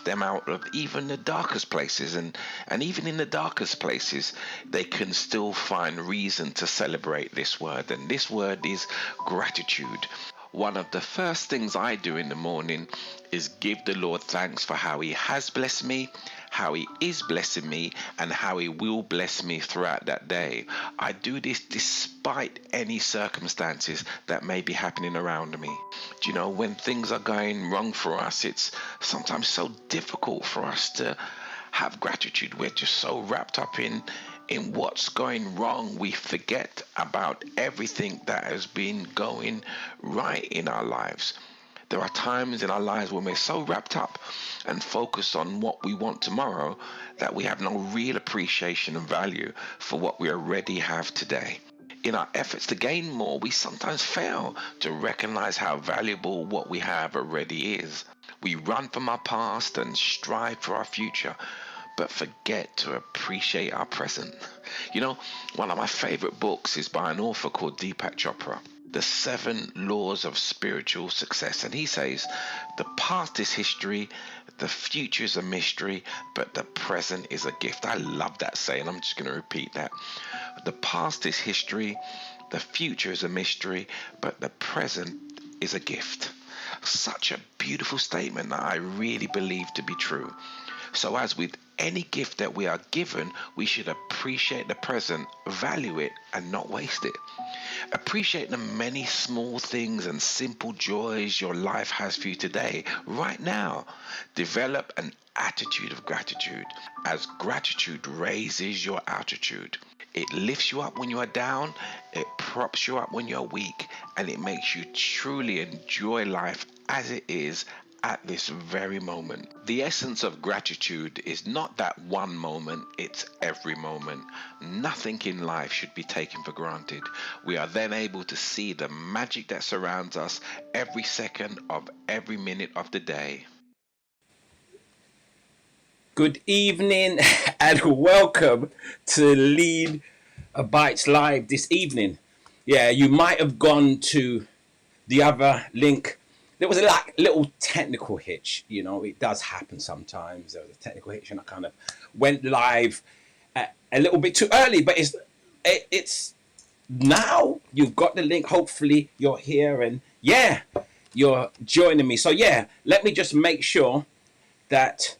them out of even the darkest places, and even in the darkest places they can still find reason to celebrate this word, and this word is gratitude. One of the first things I do in the morning is give the Lord thanks for how he has blessed me, how he is blessing me, and how he will bless me throughout that day. I do this despite any circumstances that may be happening around me. Do you know, when things are going wrong for us, it's sometimes so difficult for us to have gratitude. We're just so wrapped up in what's going wrong, we forget about everything that has been going right in our lives. There are times in our lives when we're so wrapped up and focused on what we want tomorrow that we have no real appreciation and value for what we already have today. In our efforts to gain more, we sometimes fail to recognize how valuable what we have already is. We run from our past and strive for our future, but forget to appreciate our present. You know, one of my favorite books is by an author called Deepak Chopra, The 7 Laws of Spiritual Success. And he says, the past is history, the future is a mystery, but the present is a gift. I love that saying. I'm just going to repeat that. The past is history, the future is a mystery, but the present is a gift. Such a beautiful statement that I really believe to be true. So as with any gift that we are given, we should appreciate the present, value it, and not waste it. Appreciate the many small things and simple joys your life has for you today, right now. Develop an attitude of gratitude, as gratitude raises your altitude. It lifts you up when you are down, it props you up when you're weak, and it makes you truly enjoy life as it is at this very moment. The essence of gratitude is not that one moment, it's every moment. Nothing in life should be taken for granted. We are then able to see the magic that surrounds us every second of every minute of the day. Good evening and welcome to L.E.A.N Bites Live this evening. Yeah, you might have gone to the other link. There was a little technical hitch, you know, it does happen sometimes. There was a technical hitch and I kind of went live a little bit too early, but it's now you've got the link. Hopefully you're here and yeah, you're joining me. So yeah, let me just make sure that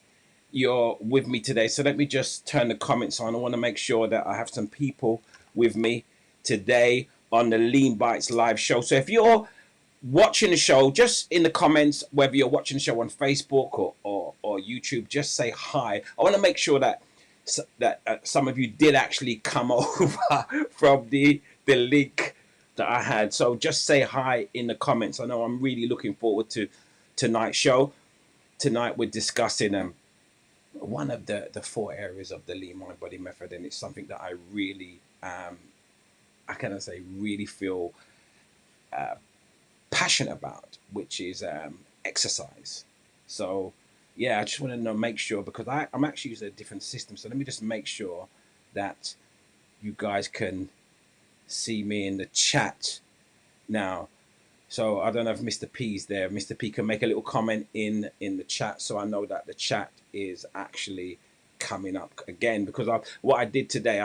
you're with me today. So let me just turn the comments on. I want to make sure that I have some people with me today on the L.E.A.N Bites live show. So if you're watching the show, just in the comments, whether you're watching the show on Facebook or YouTube, just say hi. I want to make sure that some of you did actually come over from the link that I had. So just say hi in the comments. I know I'm really looking forward to tonight's show. Tonight we're discussing one of the 4 areas of the L.E.A.N MindBody method, and it's something that I really really feel passionate about, which is exercise. So yeah, I just want to make sure, because I'm actually using a different system, so let me just make sure that you guys can see me in the chat now. So I don't know if Mr. P's there. Mr. P can make a little comment in the chat, so I know that the chat is actually coming up again, because what I did today,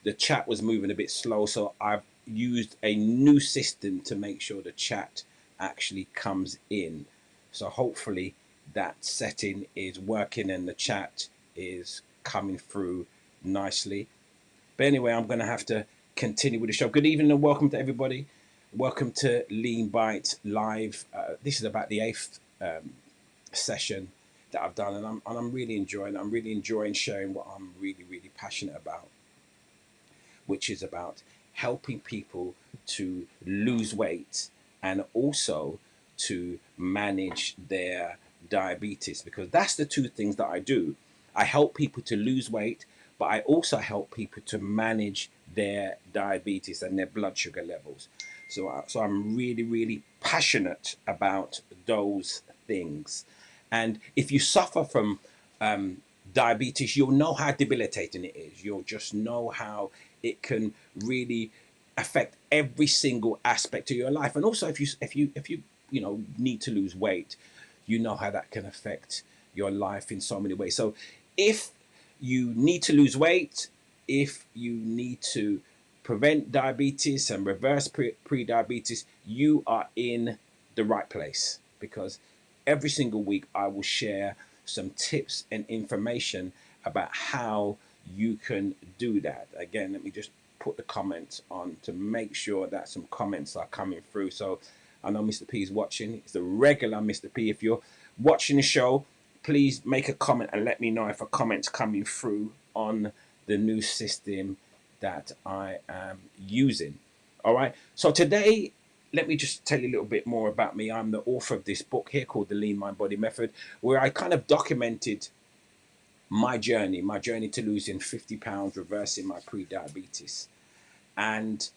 the chat was moving a bit slow, so I've used a new system to make sure the chat actually comes in. So hopefully that setting is working and the chat is coming through nicely. But anyway, I'm going to have to continue with the show. Good evening and welcome to everybody. Welcome to L.E.A.N Bites Live. This is about the 8th session that I've done, and I'm really enjoying. I'm really enjoying sharing what I'm really passionate about, which is about helping people to lose weight and also to manage their diabetes, because that's the 2 things that I do. I help people to lose weight, but I also help people to manage their diabetes and their blood sugar levels. So I'm really passionate about those things. And if you suffer from diabetes, you'll know how debilitating it is. You'll just know how it can really affect every single aspect of your life. And also if you need to lose weight, you know how that can affect your life in so many ways. So if you need to lose weight, if you need to prevent diabetes and reverse pre-diabetes, you are in the right place, because every single week I will share some tips and information about how you can do that. Again, let me just put the comments on to make sure that some comments are coming through. So I know Mr. P is watching. It's the regular Mr. P. If you're watching the show, please make a comment and let me know if a comment's coming through on the new system that I am using. All right. So today, let me just tell you a little bit more about me. I'm the author of this book here called The L.E.A.N MindBody Method, where I kind of documented my journey to losing 50 pounds, reversing my pre-diabetes, and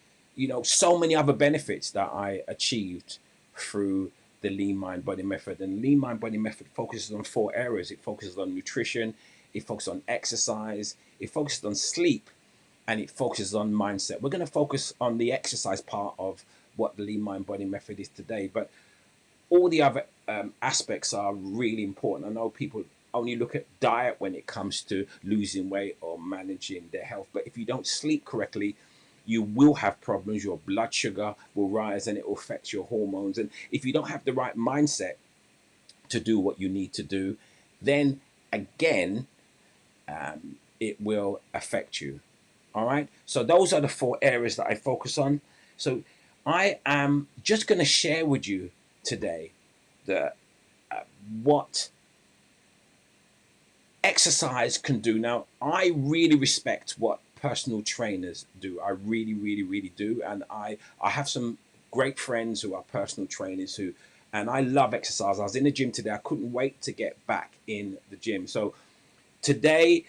so many other benefits that I achieved through the L.E.A.N MindBody Method. And L.E.A.N MindBody Method focuses on 4 areas. It focuses on nutrition, it focuses on exercise, it focuses on sleep, and it focuses on mindset. We're going to focus on the exercise part of what the L.E.A.N MindBody Method is today, but all the other aspects are really important. I know people only look at diet when it comes to losing weight or managing their health, but if you don't sleep correctly, you will have problems. Your blood sugar will rise and it will affect your hormones. And if you don't have the right mindset to do what you need to do, then again, it will affect you. All right. So those are the 4 areas that I focus on. So I am just going to share with you today the what exercise can do. Now, I really respect what personal trainers do. I really, really, really do. And I have some great friends who are personal trainers and I love exercise. I was in the gym today. I couldn't wait to get back in the gym. So today,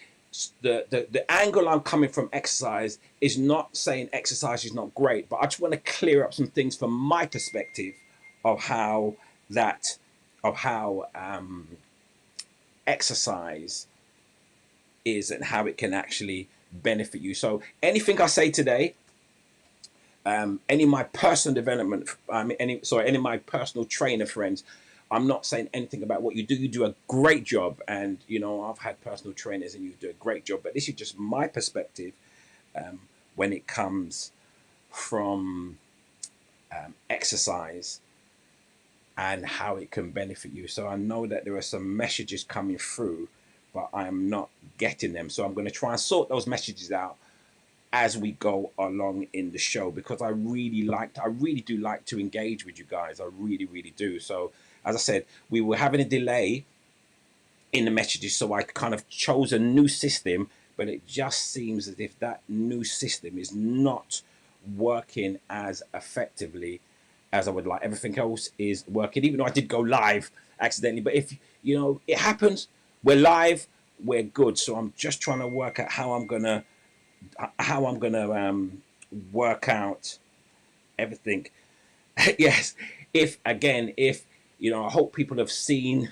the angle I'm coming from exercise is not saying exercise is not great, but I just want to clear up some things from my perspective of how exercise is and how it can actually benefit you. So anything I say today, any of my personal development, any of my personal trainer friends, I'm not saying anything about what you do. You do a great job, and I've had personal trainers, and you do a great job. But this is just my perspective when it comes from exercise and how it can benefit you. So I know that there are some messages coming through, but I am not getting them. So I'm going to try and sort those messages out as we go along in the show, because I really do like to engage with you guys. I really, really do. So as I said, we were having a delay in the messages, so I kind of chose a new system, but it just seems as if that new system is not working as effectively as I would like. Everything else is working, even though I did go live accidentally. But if it happens, we're live, we're good. So I'm just trying to work out how I'm gonna work out everything. Yes, if I hope people have seen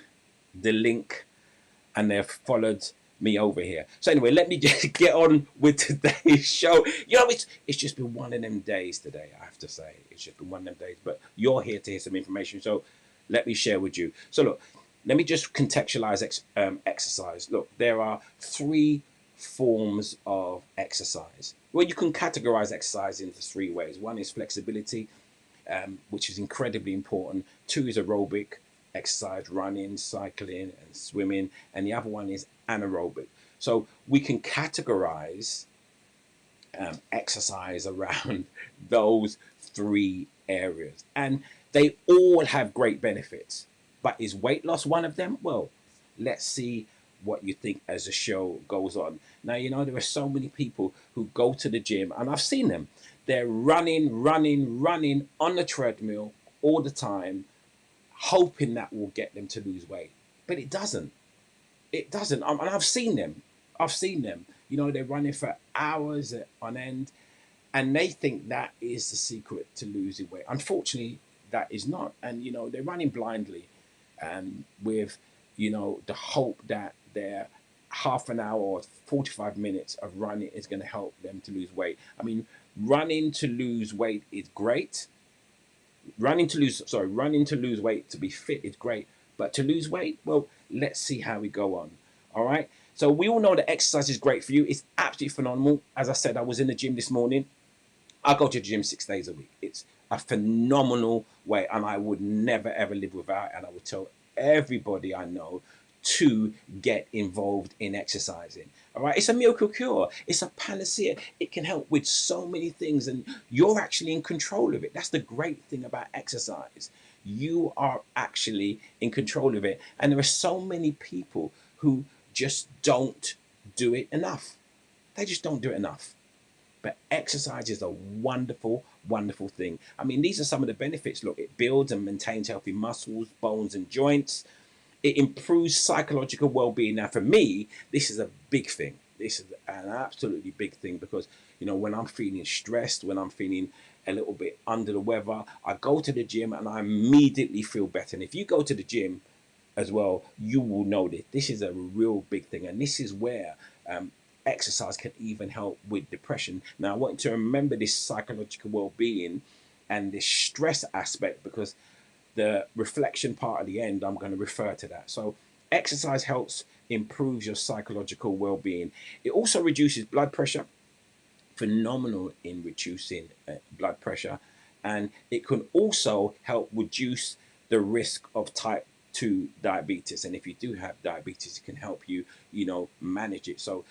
the link and they've followed me over here. So anyway, let me just get on with today's show. It's just been one of them days today, I have to say. It's just been one of them days, but you're here to hear some information, so let me share with you. So look, let me just contextualize exercise. Look, there are 3 forms of exercise. Well, you can categorize exercise into 3 ways. One is flexibility, which is incredibly important. 2 is aerobic exercise, running, cycling, and swimming. And the other one is anaerobic. So we can categorize exercise around those 3 areas. And they all have great benefits. But is weight loss one of them? Well, let's see what you think as the show goes on. Now, there are so many people who go to the gym, and I've seen them. They're running on the treadmill all the time, hoping that will get them to lose weight. But it doesn't. It doesn't. And I've seen them. They're running for hours on end, and they think that is the secret to losing weight. Unfortunately, that is not. And, they're running blindly with, the hope that their half an hour or 45 minutes of running is going to help them to lose weight. I mean, running to lose weight is great. Running to lose weight to be fit is great, But to lose weight, well, let's see how we go on. All right. So we all know that exercise is great for you. It's absolutely phenomenal. As I said, I was in the gym this morning. I go to the gym 6 days a week. It's a phenomenal way, and I would never ever live without. And I would tell everybody I know to get involved in exercising. All right, it's a miracle cure. It's a panacea. It can help with so many things, and you're actually in control of it. That's the great thing about exercise. You are actually in control of it, and there are so many people who just don't do it enough. They just don't do it enough. But exercise is a wonderful, wonderful thing. I mean, these are some of the benefits. Look, it builds and maintains healthy muscles, bones, and joints. It improves psychological well-being. Now, for me, this is a big thing. This is an absolutely big thing because, when I'm feeling stressed, when I'm feeling a little bit under the weather, I go to the gym and I immediately feel better. And if you go to the gym as well, you will know that this is a real big thing. And this is where exercise can even help with depression. Now, I want you to remember this psychological well-being and this stress aspect, because the reflection part at the end, I'm going to refer to that. So exercise helps improve your psychological well-being. It also reduces blood pressure, phenomenal in reducing blood pressure, and it can also help reduce the risk of type 2 diabetes. And if you do have diabetes, it can help you, manage it. So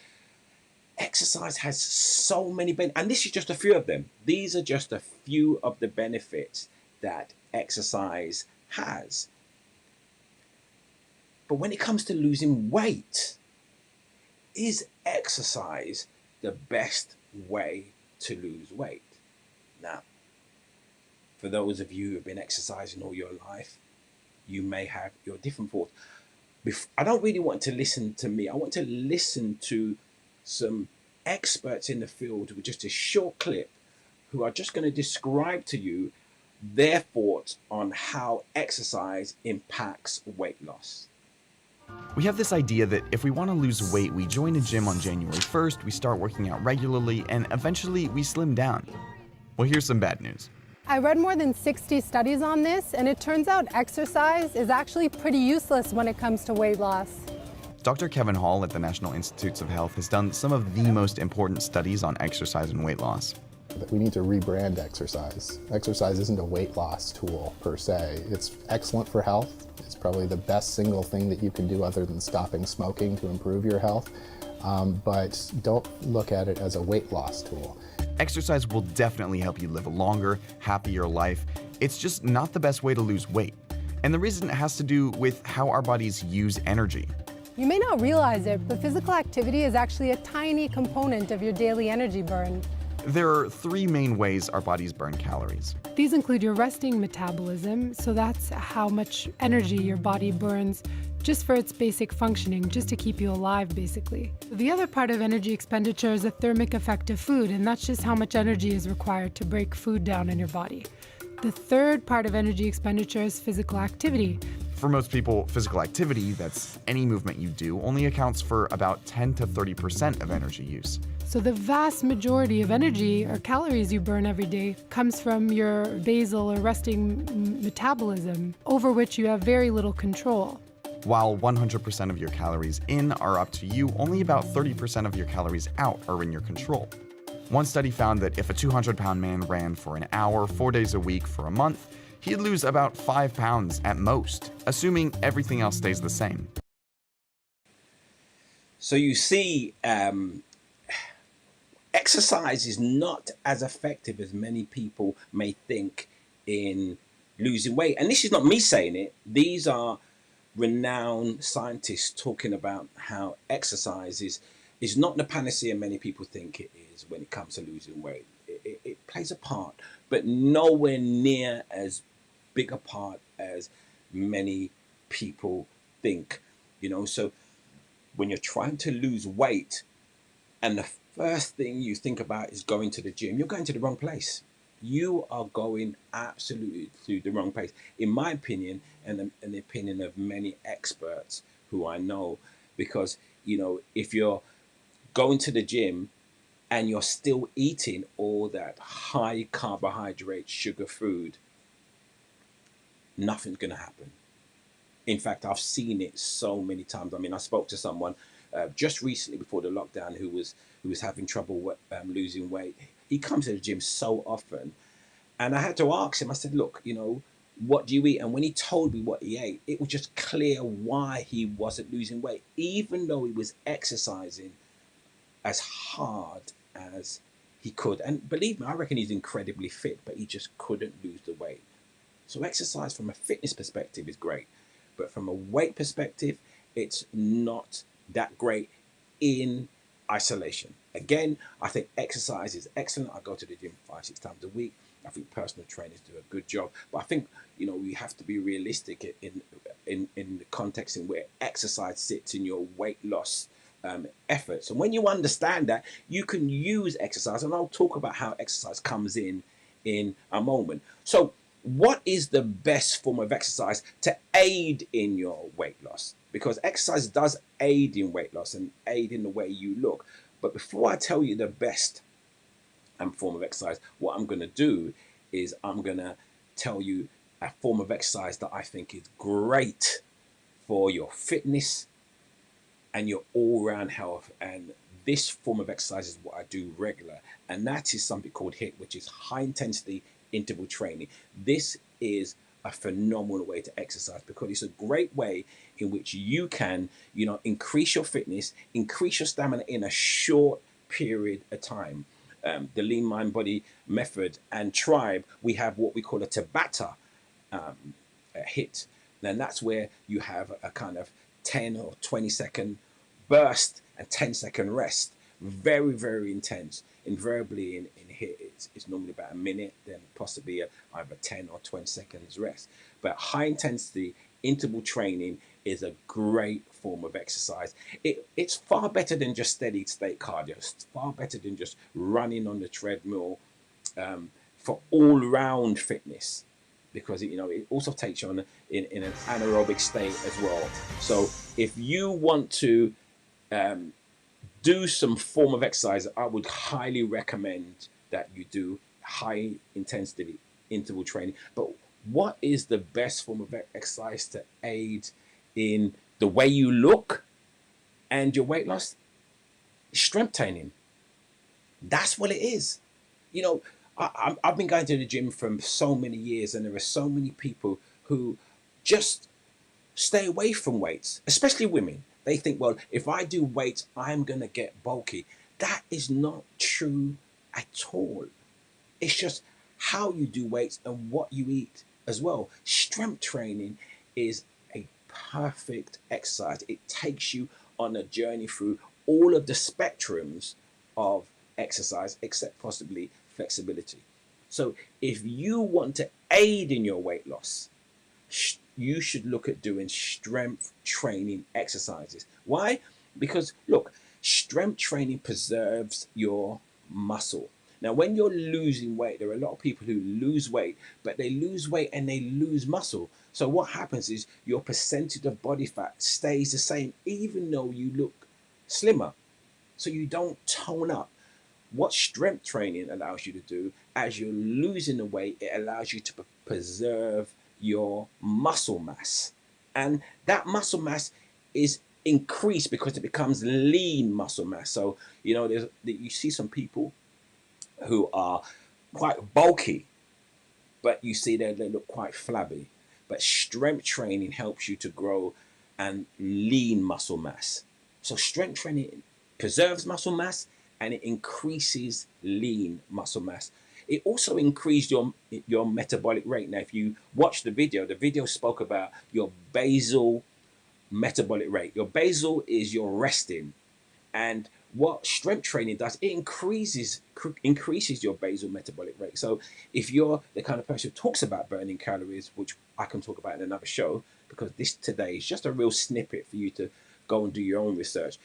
exercise has so many benefits, and this is just a few of them. These are just a few of the benefits that exercise has. But when it comes to losing weight, is exercise the best way to lose weight? Now, for those of you who have been exercising all your life, you may have your different thoughts. I don't really want to listen to me. I want to listen to some experts in the field with just a short clip who are just going to describe to you their thoughts on how exercise impacts weight loss. We have this idea that if we want to lose weight, we join a gym on January 1st, we start working out regularly, and eventually we slim down. Well, here's some bad news. I read more than 60 studies on this, and it turns out exercise is actually pretty useless when it comes to weight loss. Dr. Kevin Hall at the National Institutes of Health has done some of the most important studies on exercise and weight loss. We need to rebrand exercise. Exercise isn't a weight loss tool per se. It's excellent for health. It's probably the best single thing that you can do other than stopping smoking to improve your health. But don't look at it as a weight loss tool. Exercise will definitely help you live a longer, happier life. It's just not the best way to lose weight. And the reason has to do with how our bodies use energy. You may not realize it, but physical activity is actually a tiny component of your daily energy burn. There are three main ways our bodies burn calories. These include your resting metabolism, so that's how much energy your body burns just for its basic functioning, just to keep you alive, basically. The other part of energy expenditure is the thermic effect of food, and that's just how much energy is required to break food down in your body. The third part of energy expenditure is physical activity. For most people, physical activity, that's any movement you do, only accounts for about 10 to 30% of energy use. So the vast majority of energy or calories you burn every day comes from your basal or resting metabolism, over which you have very little control. While 100% of your calories in are up to you, only about 30% of your calories out are in your control. One study found that if a 200-pound man ran for an hour, 4 days a week for a month, he'd lose about 5 pounds at most, assuming everything else stays the same. So you see, exercise is not as effective as many people may think in losing weight. And this is not me saying it. These are renowned scientists talking about how exercise is not the panacea many people think it is when it comes to losing weight. It plays a part, but nowhere near as big a part as many people think. So when you're trying to lose weight and the first thing you think about is going to the gym, you're going to the wrong place. You are going absolutely to the wrong place, in my opinion, and the opinion of many experts who I know. Because, if you're going to the gym and you're still eating all that high carbohydrate, sugar food, nothing's going to happen. In fact, I've seen it so many times. I mean, I spoke to someone just recently before the lockdown who was having trouble losing weight. He comes to the gym so often, and I had to ask him. I said, "Look, you know, what do you eat?" And when he told me what he ate, it was just clear why he wasn't losing weight, even though he was exercising as hard as he could. And believe me, I reckon he's incredibly fit, but he just couldn't lose the weight. So exercise from a fitness perspective is great, but from a weight perspective, it's not that great in isolation. Again, I think exercise is excellent. I go to the gym 5, 6 times a week. I think personal trainers do a good job, but I think, you know, we have to be realistic in the context in where exercise sits in your weight loss efforts. And when you understand that, you can use exercise, and I'll talk about how exercise comes in a moment. So what is the best form of exercise to aid in your weight loss? Because exercise does aid in weight loss and aid in the way you look. But before I tell you the best form of exercise, what I'm going to do is I'm going to tell you a form of exercise that I think is great for your fitness and your all-round health. And this form of exercise is what I do regular, and that is something called HIIT, which is high intensity interval training. This is a phenomenal way to exercise because it's a great way in which you can, you know, increase your fitness, increase your stamina in a short period of time. The L.E.A.N MindBody method and tribe, we have what we call a Tabata HIIT. And that's where you have a kind of 10 or 20-second burst and 10-second rest. Very, very intense. Invariably in HIIT, it's normally about a minute, then possibly either 10 or 20 seconds rest. But high intensity interval training is a great form of exercise. It's far better than just steady state cardio. It's far better than just running on the treadmill for all-round fitness, because it, you know, it also takes you on in an anaerobic state as well. So if you want to do some form of exercise, I would highly recommend that you do high intensity interval training. But what is the best form of exercise to aid in the way you look and your weight loss? Strength training. That's what it is. You know, I've been going to the gym for so many years, and there are so many people who just stay away from weights, especially women. They think, well, if I do weights, I'm going to get bulky. That is not true at all. It's just how you do weights and what you eat as well. Strength training is a perfect exercise. It takes you on a journey through all of the spectrums of exercise, except possibly flexibility. So if you want to aid in your weight loss, you should look at doing strength training exercises. Why? Because look, strength training preserves your muscle. Now, when you're losing weight, there are a lot of people who lose weight, but they lose weight and they lose muscle. So what happens is your percentage of body fat stays the same, even though you look slimmer. So you don't tone up. What strength training allows you to do, as you're losing the weight, it allows you to preserve your muscle mass. And that muscle mass is increased because it becomes lean muscle mass. So, you know, you see some people who are quite bulky, but you see they look quite flabby. But strength training helps you to grow and lean muscle mass. So strength training preserves muscle mass and it increases lean muscle mass. It also increased your metabolic rate. Now, if you watch the video spoke about your basal metabolic rate. Your basal is your resting. And what strength training does, it increases your basal metabolic rate. So if you're the kind of person who talks about burning calories, which I can talk about in another show, because this today is just a real snippet for you to go and do your own research.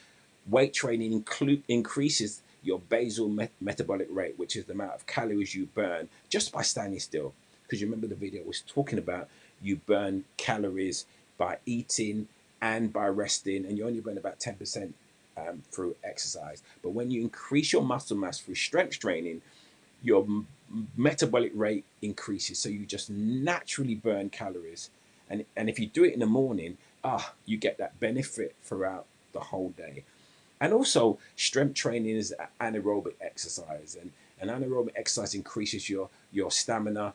Weight training increases your basal metabolic rate, which is the amount of calories you burn just by standing still. Because you remember the video was talking about you burn calories by eating and by resting, and you only burn about 10% through exercise. But when you increase your muscle mass through strength training, your metabolic rate increases. So you just naturally burn calories. And if you do it in the morning, you get that benefit throughout the whole day. And also, strength training is anaerobic exercise, and anaerobic exercise increases your stamina,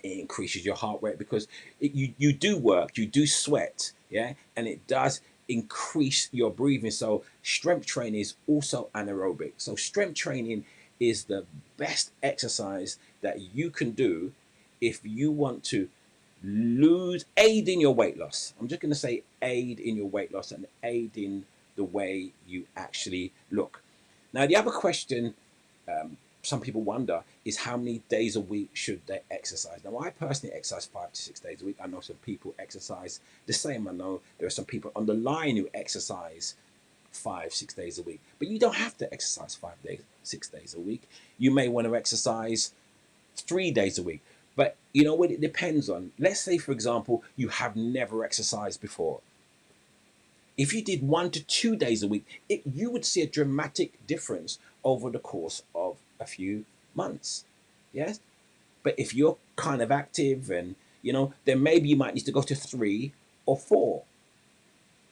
it increases your heart rate, because you do work, you do sweat, yeah, and it does increase your breathing. So strength training is also anaerobic. So strength training is the best exercise that you can do if you want to aid in your weight loss. I'm just going to say aid in your weight loss and aid in the way you actually look. Now, the other question some people wonder is how many days a week should they exercise. Now, I personally exercise 5 to 6 days a week. I know some people exercise the same. I know there are some people on the line who exercise 5, 6 days a week, but you don't have to exercise 6 days a week. You may want to exercise 3 days a week, but you know what it depends on. Let's say, for example, you have never exercised before. If you did 1 to 2 days a week, you would see a dramatic difference over the course of a few months. Yes. But if you're kind of active and, then maybe you might need to go to 3 or 4.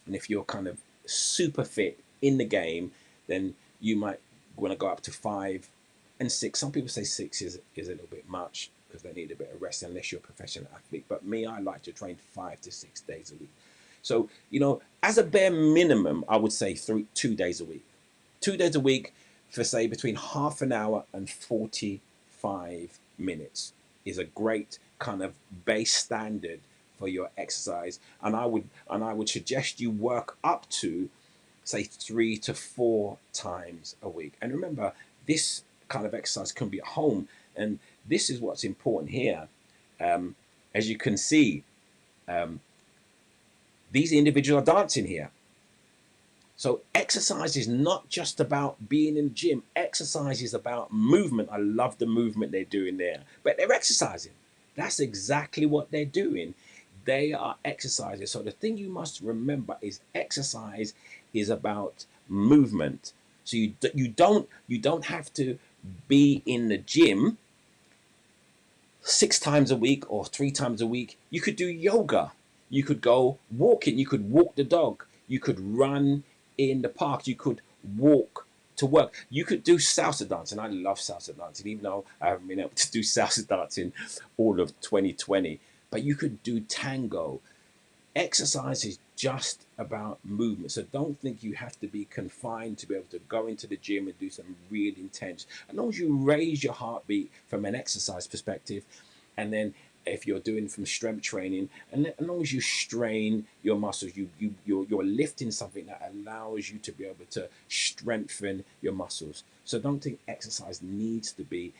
And if you're kind of super fit in the game, then you might want to go up to 5 and 6. Some people say 6 is a little bit much because they need a bit of rest unless you're a professional athlete. But me, I like to train 5 to 6 days a week. So, as a bare minimum, I would say 2 days a week. 2 days a week for, say, between half an hour and 45 minutes is a great kind of base standard for your exercise. And I would suggest you work up to, say, 3 to 4 times a week. And remember, this kind of exercise can be at home. And this is what's important here. As you can see, these individuals are dancing here. So exercise is not just about being in the gym. Exercise is about movement. I love the movement they're doing there, but they're exercising. That's exactly what they're doing. They are exercising. So the thing you must remember is exercise is about movement. So you don't have to be in the gym 6 times a week or 3 times a week. You could do yoga. You could go walking. You could walk the dog. You could run in the park. You could walk to work. You could do salsa dancing. I love salsa dancing, even though I haven't been able to do salsa dancing all of 2020. But you could do tango. Exercise is just about movement. So don't think you have to be confined to be able to go into the gym and do some really intense. As long as you raise your heartbeat from an exercise perspective, and then if you're doing from strength training, and as long as you strain your muscles, you're lifting something that allows you to be able to strengthen your muscles. So don't think exercise needs to be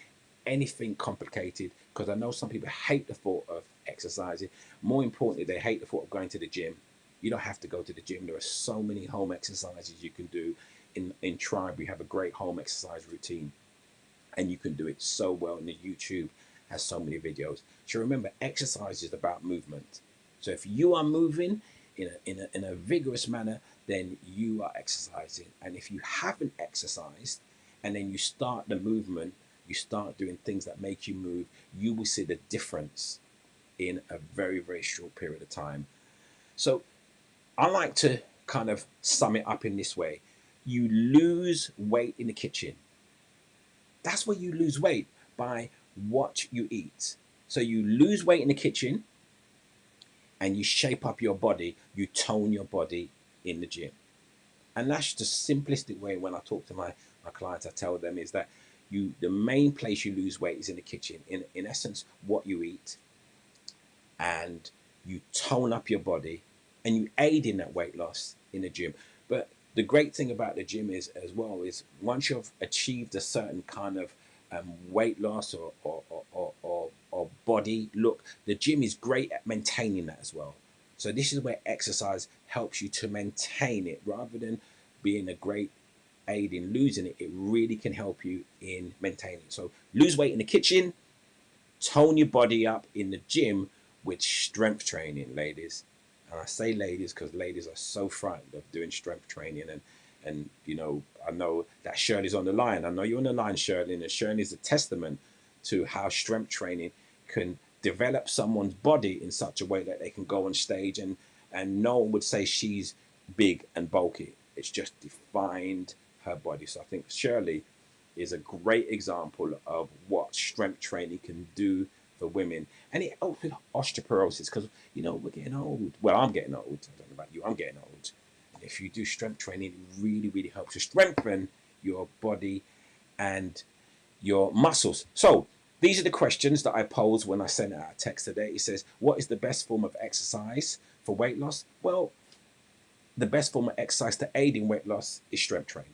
anything complicated, because I know some people hate the thought of exercising. More importantly, they hate the thought of going to the gym. You don't have to go to the gym. There are so many home exercises you can do. In Tribe, we have a great home exercise routine, and you can do it so well. And the YouTube has so many videos. So remember, exercise is about movement. So if you are moving in a vigorous manner, then you are exercising. And if you haven't exercised and then you start the movement, you start doing things that make you move, you will see the difference in a very, very short period of time. So I like to kind of sum it up in this way. You lose weight in the kitchen. That's where you lose weight, by what you eat. So you lose weight in the kitchen and you shape up your body, you tone your body in the gym. And that's the simplistic way. When I talk to my clients, I tell them is that the main place you lose weight is in the kitchen. In essence, what you eat, and you tone up your body and you aid in that weight loss in the gym. But the great thing about the gym is, as well, is once you've achieved a certain kind of weight loss or body look, the gym is great at maintaining that as well. So this is where exercise helps you to maintain it, rather than being a great aid in losing it. It really can help you in maintaining. So lose weight in the kitchen, tone your body up in the gym with strength training, ladies. And I say ladies because ladies are so frightened of doing strength training. And I know that Shirley's on the line. I know you're on the line, Shirley, and Shirley is a testament to how strength training can develop someone's body in such a way that they can go on stage and no one would say she's big and bulky. It's just defined her body. So I think Shirley is a great example of what strength training can do for women. And it helps with osteoporosis because, you know, we're getting old. Well, I'm getting old. I don't know about you. I'm getting old. And if you do strength training, it really, really helps to strengthen your body and your muscles. So these are the questions that I posed when I sent out a text today. It says, what is the best form of exercise for weight loss? Well, the best form of exercise to aid in weight loss is strength training.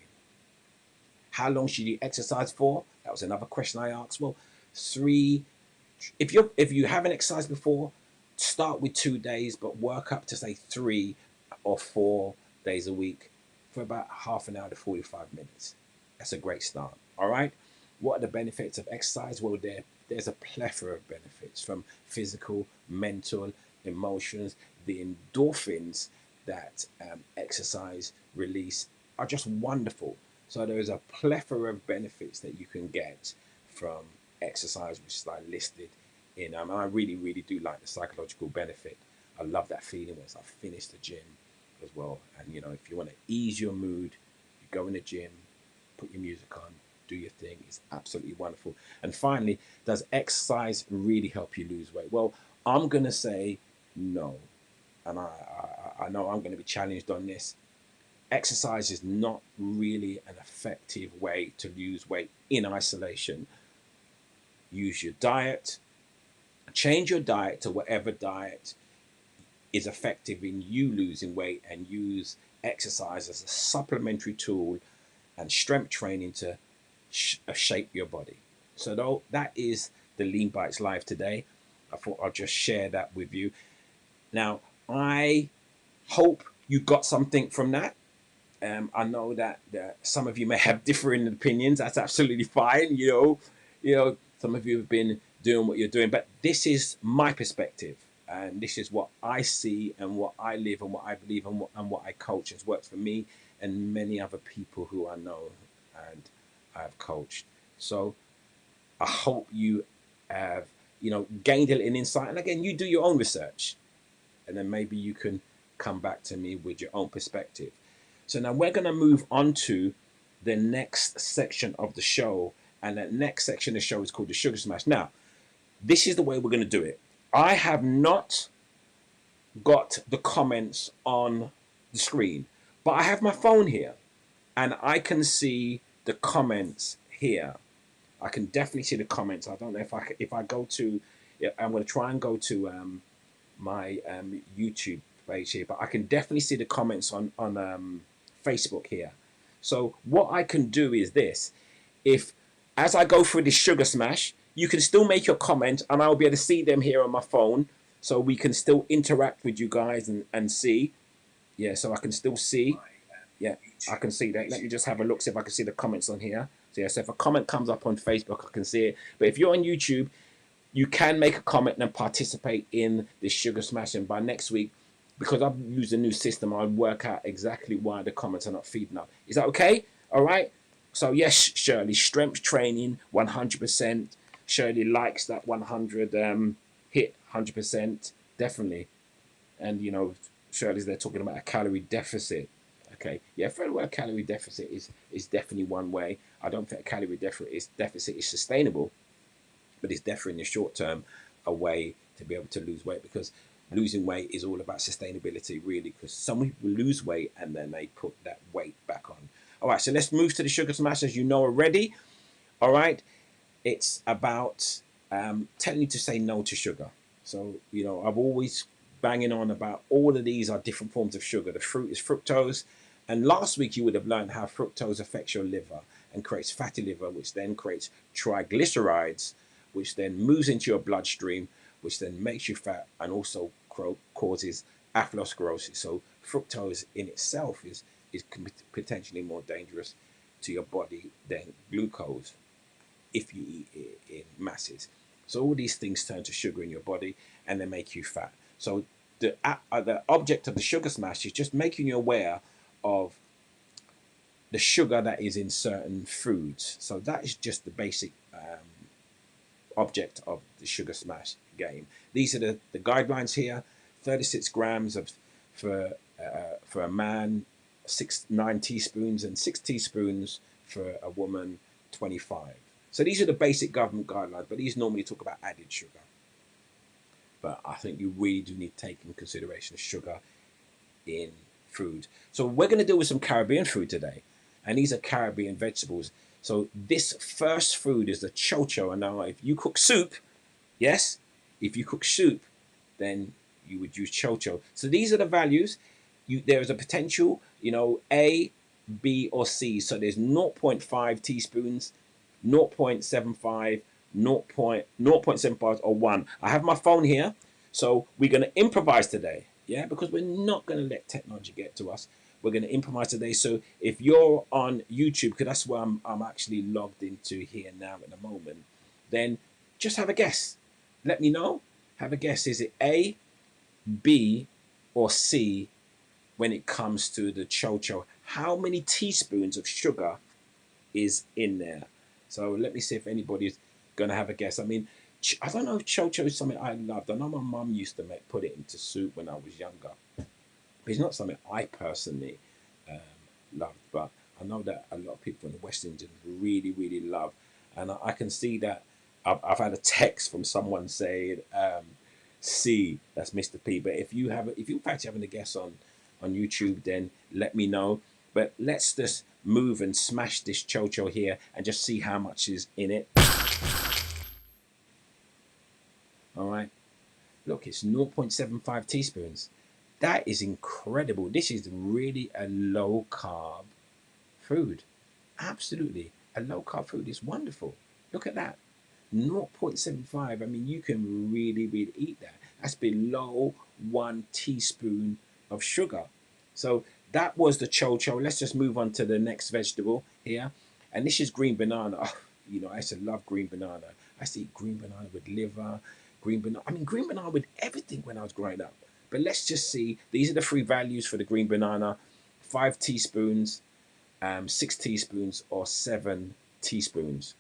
How long should you exercise for? That was another question I asked. Well, if you haven't exercised before, start with 2 days, but work up to say 3 or 4 days a week for about half an hour to 45 minutes. That's a great start. All right. What are the benefits of exercise? Well, there's a plethora of benefits, from physical, mental, emotions. The endorphins that exercise release are just wonderful. So there's a plethora of benefits that you can get from exercise, which is like listed in. I really, really do like the psychological benefit. I love that feeling once I finish the gym as well. And, you know, if you want to ease your mood, you go in the gym, put your music on, do your thing. It's absolutely wonderful. And finally, does exercise really help you lose weight? Well, I'm going to say no. And I know I'm going to be challenged on this. Exercise is not really an effective way to lose weight in isolation. Use your diet, change your diet to whatever diet is effective in you losing weight, and use exercise as a supplementary tool and strength training to shape your body. So that is the L.E.A.N Bites Live today. I thought I'll just share that with you. Now, I hope you got something from that. I know that some of you may have differing opinions. That's absolutely fine. You know, some of you have been doing what you're doing, but this is my perspective, and this is what I see and what I live and what I believe and what I coach has worked for me and many other people who I know and I've coached. So I hope you have, gained a little insight. And again, you do your own research, and then maybe you can come back to me with your own perspective. So now we're going to move on to the next section of the show. And that next section of the show is called the Sugar Smash. Now, this is the way we're going to do it. I have not got the comments on the screen, but I have my phone here and I can see the comments here. I can definitely see the comments. I don't know if I go to, I'm going to try and go to my YouTube page here, but I can definitely see the comments on Facebook here. So what I can do is this: as I go through this Sugar Smash, you can still make your comment and I'll be able to see them here on my phone, so we can still interact with you guys and see. Yeah, so I can still see. Yeah, I can see that. Let me just have a look, see if I can see the comments on here. So yeah, so if a comment comes up on Facebook, I can see it. But if you're on YouTube, you can make a comment and participate in this Sugar Smash. And by next week, because I've used a new system, I'll work out exactly why the comments are not feeding up. Is that okay? All right. So yes, Shirley, strength training, 100%. Shirley likes that 100 hit, 100%, definitely. And Shirley's there talking about a calorie deficit. Okay, yeah, for a calorie deficit is definitely one way. I don't think a calorie deficit is sustainable, but it's definitely in the short term a way to be able to lose weight, because losing weight is all about sustainability, really, because some people lose weight and then they put that weight back on. All right, so let's move to the Sugar Smash, as you know already. All right, it's about telling you to say no to sugar. So, I've always banging on about all of these are different forms of sugar. The fruit is fructose. And last week you would have learned how fructose affects your liver and creates fatty liver, which then creates triglycerides, which then moves into your bloodstream, which then makes you fat and also causes atherosclerosis. So fructose in itself is potentially more dangerous to your body than glucose if you eat it in masses. So all these things turn to sugar in your body and they make you fat. So the object of the Sugar Smash is just making you aware of the sugar that is in certain foods. So that is just the basic object of the sugar smash game. These are the guidelines here. 36 grams of for a man, 9 teaspoons, and 6 teaspoons for a woman, 25. So these are the basic government guidelines, but these normally talk about added sugar. But I think you really do need to take in consideration sugar in food. So we're going to deal with some Caribbean food today, and these are Caribbean vegetables. So this first food is the chocho. And now if you cook soup, yes, if you cook soup, then you would use chocho. So these are the values. There is a potential, A, B, or C. So there's 0.5 teaspoons, 0.75, 0.75, or 1. I have my phone here, so we're going to improvise today, yeah, because we're not going to let technology get to us. We're going to improvise today. So if you're on YouTube, because that's where I'm actually logged into here now at the moment, then just have a guess. Let me know. Have a guess. Is it A, B, or C when it comes to the chocho? How many teaspoons of sugar is in there? So let me see if anybody's going to have a guess. I mean, I don't know if chocho is something I loved. I know my mum used to put it into soup when I was younger. But it's not something I personally loved. But I know that a lot of people in the West Indies really, really love. And I can see that I've had a text from someone saying C, that's Mr. P. But if you're actually having a guess on YouTube, then let me know. But let's just move and smash this chocho here and just see how much is in it. All right. Look, it's 0.75 teaspoons. That is incredible. This is really a low carb food. Absolutely. A low carb food is wonderful. Look at that. 0.75. I mean, you can really, really eat that. That's below 1 teaspoon of sugar. So that was the chocho. Let's just move on to the next vegetable here. And this is green banana. Oh, I used to love green banana. I used to eat green banana with liver, green banana with everything when I was growing up. But let's just see. These are the 3 values for the green banana. 5 teaspoons, 6 teaspoons, or 7 teaspoons.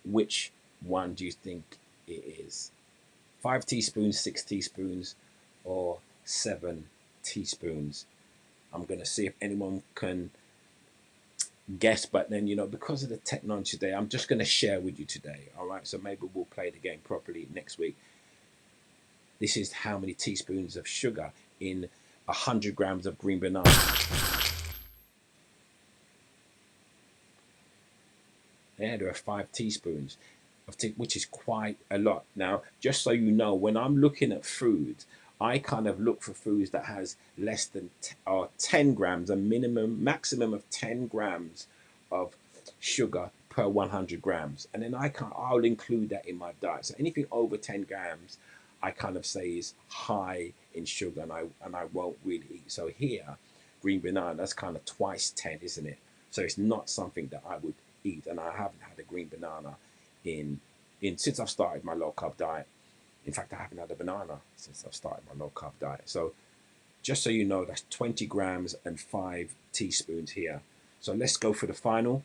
Which one do you think it is? 5 teaspoons, 6 teaspoons, or 7 teaspoons? I'm going to see if anyone can guess, but then, because of the technology today, I'm just going to share with you today. All right. So maybe we'll play the game properly next week. This is how many teaspoons of sugar in 100 grams of green banana. Yeah, there are 5 teaspoons, which is quite a lot. Now, just so you know, when I'm looking at food, I kind of look for foods that has less than 10 grams, maximum of 10 grams of sugar per 100 grams. And then I'll include that in my diet. So anything over 10 grams, I kind of say is high in sugar, and I won't really eat. So here, green banana, that's kind of twice 10, isn't it? So it's not something that I would eat, and I haven't had a green banana since I've started my low carb diet. In fact, I haven't had a banana since I've started my low carb diet. So just so you know, that's 20 grams and 5 teaspoons here. So let's go for the final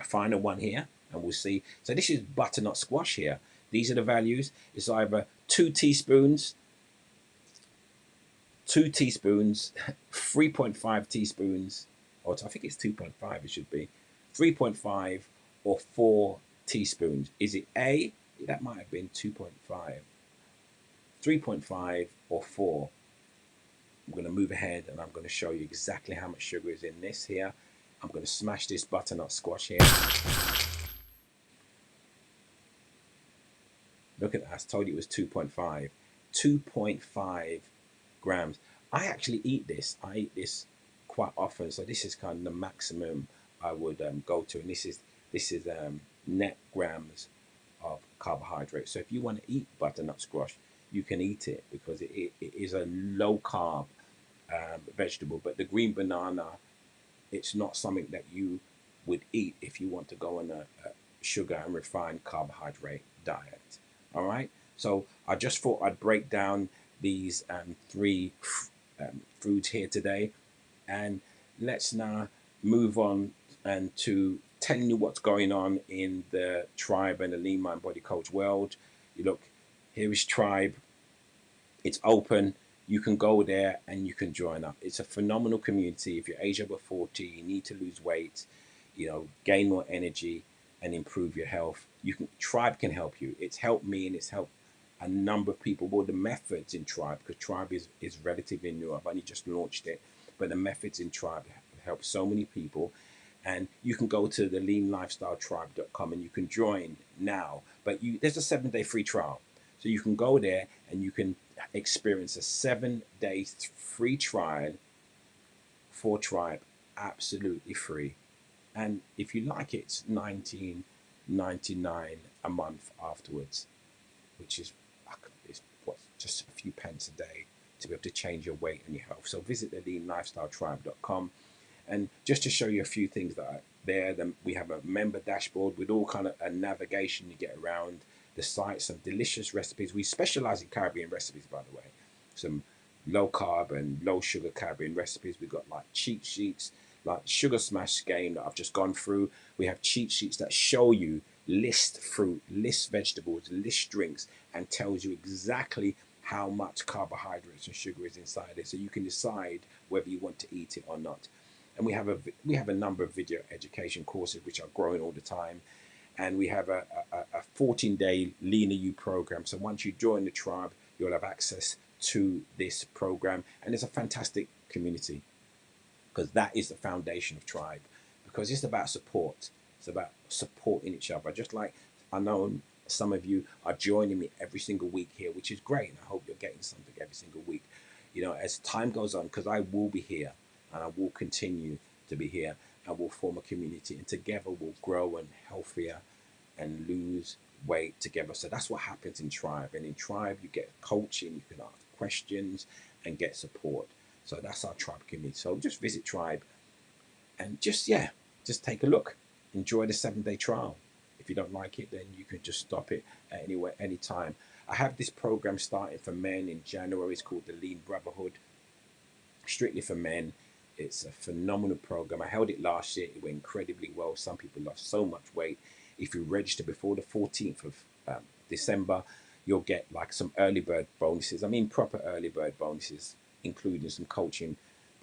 one here, and we'll see. So this is butternut squash here. These are the values. It's either 2 teaspoons, 3.5 teaspoons, or I think it's 2.5, it should be 3.5, or 4 teaspoons. Is it A? That might have been 2.5, 3.5, or 4. I'm going to move ahead, and I'm going to show you exactly how much sugar is in this here. I'm going to smash this butternut squash here. Look at that. I told you it was 2.5. 2.5 grams. I actually eat this. I eat this quite often. So this is kind of the maximum I would go to. And this is net grams of carbohydrate. So if you want to eat butternut squash, you can eat it because it is a low carb vegetable. But the green banana, it's not something that you would eat if you want to go on a sugar and refined carbohydrate diet. All right. So I just thought I'd break down these 3 foods here today, and let's now move on and to telling you what's going on in the Tribe and the Lean Mind Body Coach world. You look, here is Tribe. It's open. You can go there and you can join up. It's a phenomenal community. If you're age over 40, you need to lose weight, gain more energy and improve your health. Tribe can help you. It's helped me and it's helped a number of people. Well, the methods in Tribe, because Tribe is relatively new. I've only just launched it, but the methods in Tribe help so many people. And you can go to the leanlifestyletribe.com and you can join now. But there's a 7-day free trial. So you can go there and you can experience a 7-day free trial for Tribe, absolutely free. And if you like it, it's $19.99 a month afterwards, which is just a few pence a day to be able to change your weight and your health. So visit the leanlifestyletribe.com. And just to show you a few things that are there, then we have a member dashboard with all kind of a navigation you get around the site, some delicious recipes. We specialize in Caribbean recipes, by the way. Some low carb and low sugar Caribbean recipes. We've got like cheat sheets, like Sugar Smash game that I've just gone through. We have cheat sheets that show you list fruit, list vegetables, list drinks, and tells you exactly how much carbohydrates and sugar is inside it, so you can decide whether you want to eat it or not. And we have a number of video education courses which are growing all the time, and we have a 14-day Leaner You program. So once you join the Tribe, you'll have access to this program, and it's a fantastic community because that is the foundation of Tribe, because it's about support. It's about supporting each other. Just like I know some of you are joining me every single week here, which is great, and I hope you're getting something every single week. As time goes on, because I will be here and I will continue to be here, and we'll form a community, and together we'll grow and healthier and lose weight together. So that's what happens in Tribe. And in Tribe, you get coaching, you can ask questions and get support. So that's our Tribe community. So just visit Tribe and just take a look. Enjoy the 7-day trial. If you don't like it, then you can just stop it at any time. I have this program starting for men in January. It's called the Lean Brotherhood, strictly for men. It's a phenomenal program. I held it last year. It went incredibly well. Some people lost so much weight. If you register before the 14th of December, you'll get like some early bird bonuses. I mean, proper early bird bonuses, including some coaching,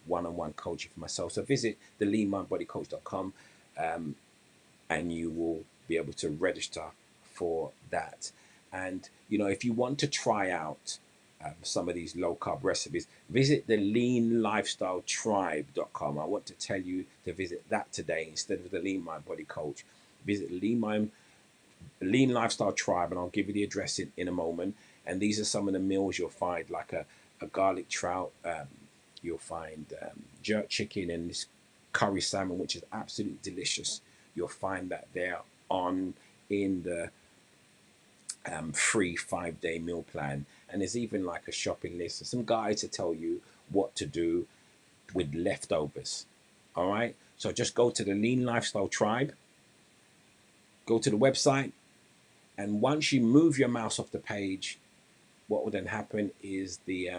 one-on-one coaching for myself. So visit the leanmindbodycoach.com and you will be able to register for that. And, if you want to try out some of these low carb recipes, visit the leanlifestyletribe.com. I want to tell you to visit that today instead of the Lean Mind Body Coach. Visit Lean Lifestyle Tribe, and I'll give you the address in a moment. And these are some of the meals you'll find, like a garlic trout. You'll find jerk chicken and this curry salmon, which is absolutely delicious. You'll find that there in the free 5-day meal plan. And there's even like a shopping list and some guides to tell you what to do with leftovers. All right. So just go to the Lean Lifestyle Tribe, go to the website, and once you move your mouse off the page, what will then happen is the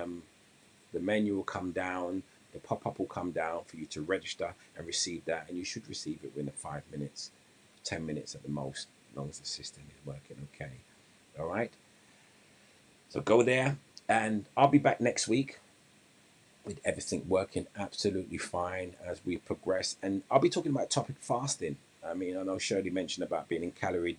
menu will come down, the pop-up will come down for you to register and receive that. And you should receive it within 5 minutes, 10 minutes at the most, as long as the system is working okay. All right. So go there, and I'll be back next week with everything working absolutely fine as we progress. And I'll be talking about topic fasting. I mean, I know Shirley mentioned about being in calorie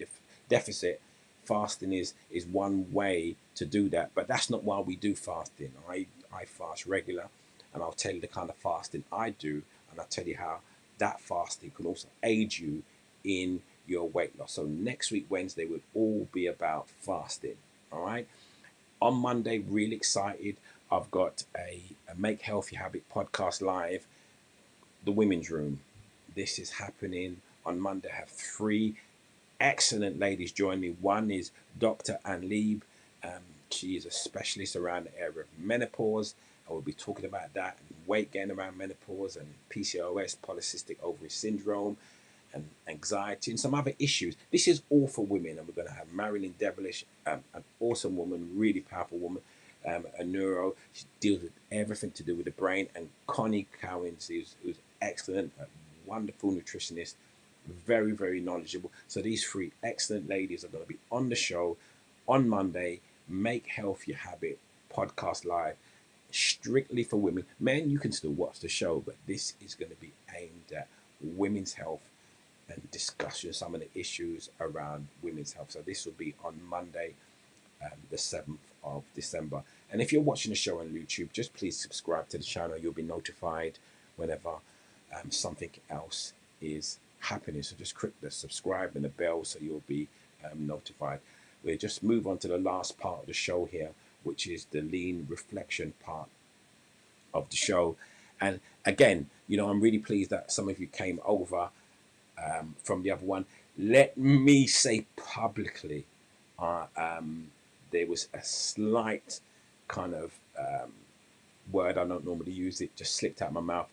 deficit. Fasting is one way to do that, but that's not why we do fasting. I fast regular, and I'll tell you the kind of fasting I do, and I'll tell you how that fasting can also aid you in your weight loss. So next week, Wednesday, will all be about fasting. All right. On Monday, really excited. I've got a Make Healthy Habit podcast live, the women's room. This is happening on Monday. I have 3 excellent ladies join me. One is Dr. L.E.A.N. She is a specialist around the area of menopause. I will be talking about that and weight gain around menopause and PCOS, polycystic ovary syndrome, and anxiety and some other issues. This is all for women, and we're going to have Marilyn Devilish, an awesome woman, really powerful woman, a neuro. She deals with everything to do with the brain, and Connie Cowens, who's excellent, a wonderful nutritionist, very, very knowledgeable. So these three excellent ladies are going to be on the show on Monday. Make Health Your Habit podcast live, strictly for women. Men, you can still watch the show, but this is going to be aimed at women's health and discussion some of the issues around women's health. So this will be on Monday, the 7th of December. And if you're watching the show on YouTube, just please subscribe to the channel. You'll be notified whenever something else is happening. So just click the subscribe and the bell so you'll be notified. We'll just move on to the last part of the show here, which is the lean reflection part of the show. And again, I'm really pleased that some of you came over from the other one. Let me say publicly, there was a slight kind of word I don't normally use, it just slipped out of my mouth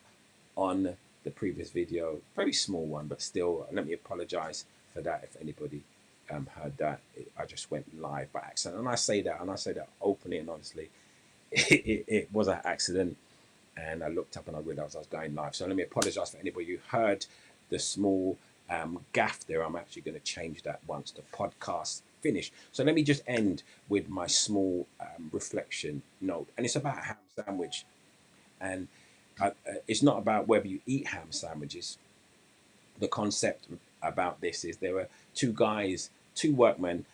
on the previous video. Very small one, but still, let me apologize for that if anybody heard that. I just went live by accident, and I say that openly and honestly. It was an accident, and I looked up and I realized I was going live. So let me apologize for anybody who heard the small gaff there. I'm actually going to change that once the podcast finished. So let me just end with my small reflection note, and it's about a ham sandwich. And it's not about whether you eat ham sandwiches. The concept about this is there were two workmen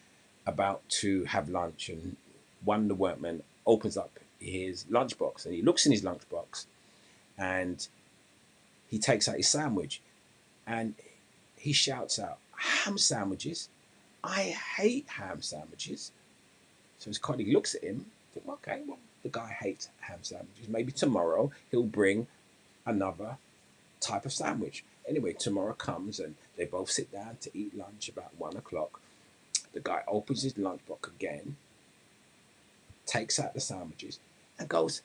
about to have lunch, and one of the workmen opens up his lunchbox and he looks in his lunchbox and he takes out his sandwich and he shouts out, "Ham sandwiches? I hate ham sandwiches." So his colleague looks at him, think, okay, well, the guy hates ham sandwiches. Maybe tomorrow he'll bring another type of sandwich. Anyway, tomorrow comes and they both sit down to eat lunch about 1 o'clock. The guy opens his lunchbox again, takes out the sandwiches and goes,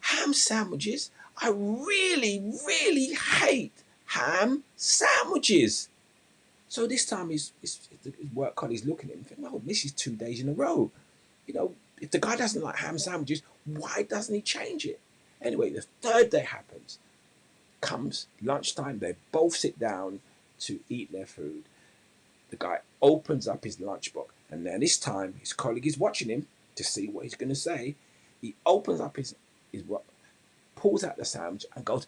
"Ham sandwiches? I really, really hate ham sandwiches." So this time his work colleague's looking at him and thinking, "No, this is 2 days in a row. If the guy doesn't like ham sandwiches, why doesn't he change it?" Anyway, the third day happens. Comes lunchtime, they both sit down to eat their food. The guy opens up his lunchbox, and then this time his colleague is watching him to see what he's going to say. He opens up his pulls out the sandwich and goes,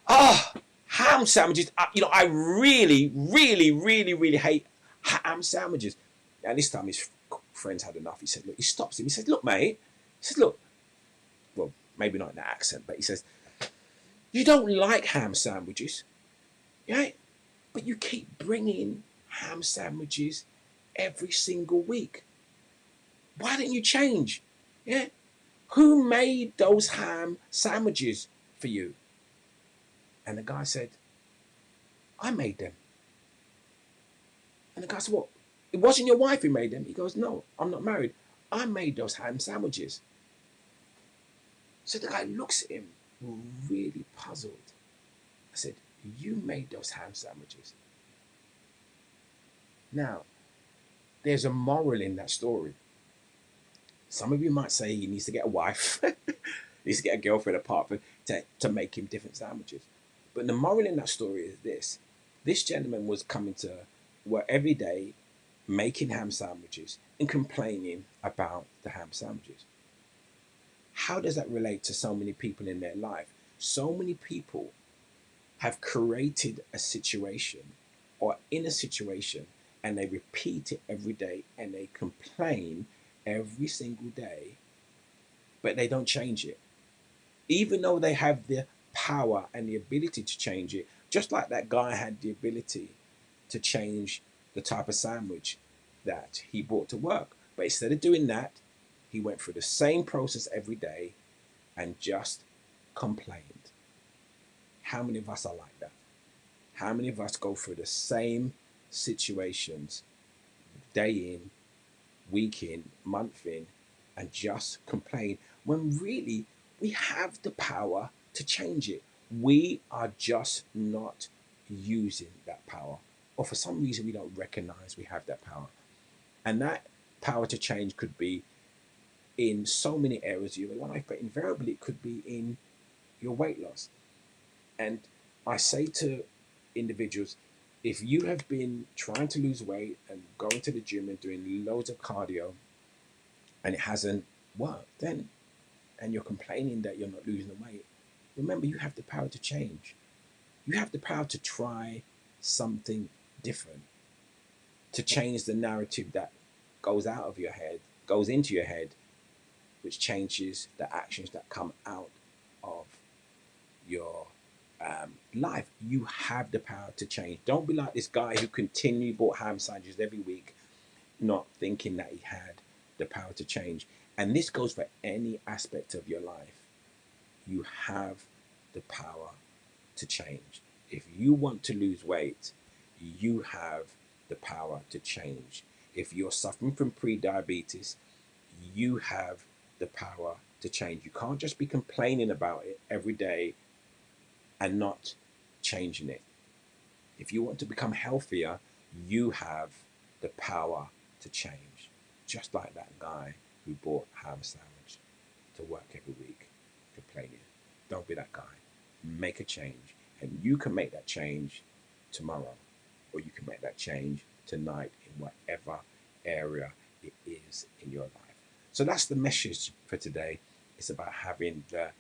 ham sandwiches. I really, really, really, really hate ham sandwiches." And this time his friends had enough. He said, look, he stops him. He says, "Look, mate." He says, "Look," well, maybe not in that accent, but he says, "You don't like ham sandwiches, yeah? But you keep bringing ham sandwiches every single week. Why didn't you change? Yeah? Who made those ham sandwiches for you?" And the guy said, "I made them." And the guy said, "What? It wasn't your wife who made them?" He goes, "No, I'm not married. I made those ham sandwiches." So the guy looks at him, really puzzled. I said, "You made those ham sandwiches." Now, there's a moral in that story. Some of you might say he needs to get a wife, he needs to get a girlfriend, a partner to make him different sandwiches. But the moral in that story is this. This gentleman was coming to work every day, making ham sandwiches and complaining about the ham sandwiches. How does that relate to so many people in their life? So many people have created a situation or in a situation and they repeat it every day and they complain every single day, but they don't change it. Even though they have the power and the ability to change it, just like that guy had the ability to change the type of sandwich that he brought to work. But instead of doing that, he went through the same process every day and just complained. How many of us are like that? How many of us go through the same situations day in, week in, month in, and just complain when really we have the power to change it? We are just not using that power, or for some reason we don't recognize we have that power. And that power to change could be in so many areas of your life, but invariably it could be in your weight loss. And I say to individuals, if you have been trying to lose weight and going to the gym and doing loads of cardio and it hasn't worked, then, and you're complaining that you're not losing the weight, remember, you have the power to change. You have the power to try something different, to change the narrative that goes out of your head, goes into your head, which changes the actions that come out of your life. You have the power to change. Don't be like this guy who continually bought ham sandwiches every week, not thinking that he had the power to change. And this goes for any aspect of your life. You have the power to change. If you want to lose weight, you have the power to change. If you're suffering from pre-diabetes, you have the power to change. You can't just be complaining about it every day and not changing it. If you want to become healthier, you have the power to change. Just like that guy who bought ham sandwich to work every week complaining. Don't be that guy. Make a change. And you can make that change tomorrow, or you can make that change tonight in whatever area it is in your life. So that's the message for today. It's about having the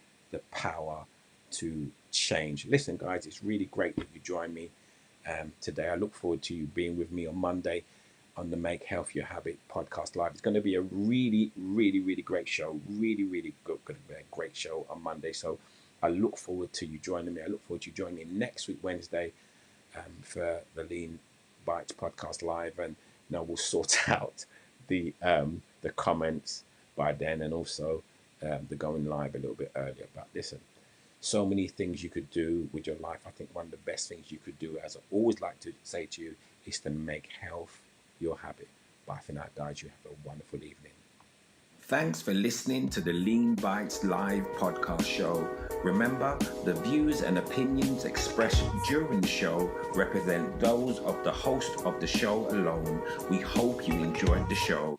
power to change. Listen, guys, it's really great that you join me today. I look forward to you being with me on Monday on the Make Health Your Habit podcast live. It's going to be a really, really, really great show. Really, really good. Going to be a great show on Monday. So I look forward to you joining me. I look forward to you joining me next week, Wednesday, for the L.E.A.N Bites podcast live. And we'll sort out the comments by then, and also the going live a little bit earlier. But listen, so many things you could do with your life. I think one of the best things you could do, as I always like to say to you, is to make health your habit. Bye for now, guys. You have a wonderful evening. Thanks for listening to the L.E.A.N Bites Live podcast show. Remember, the views and opinions expressed during the show represent those of the host of the show alone. We hope you enjoyed the show.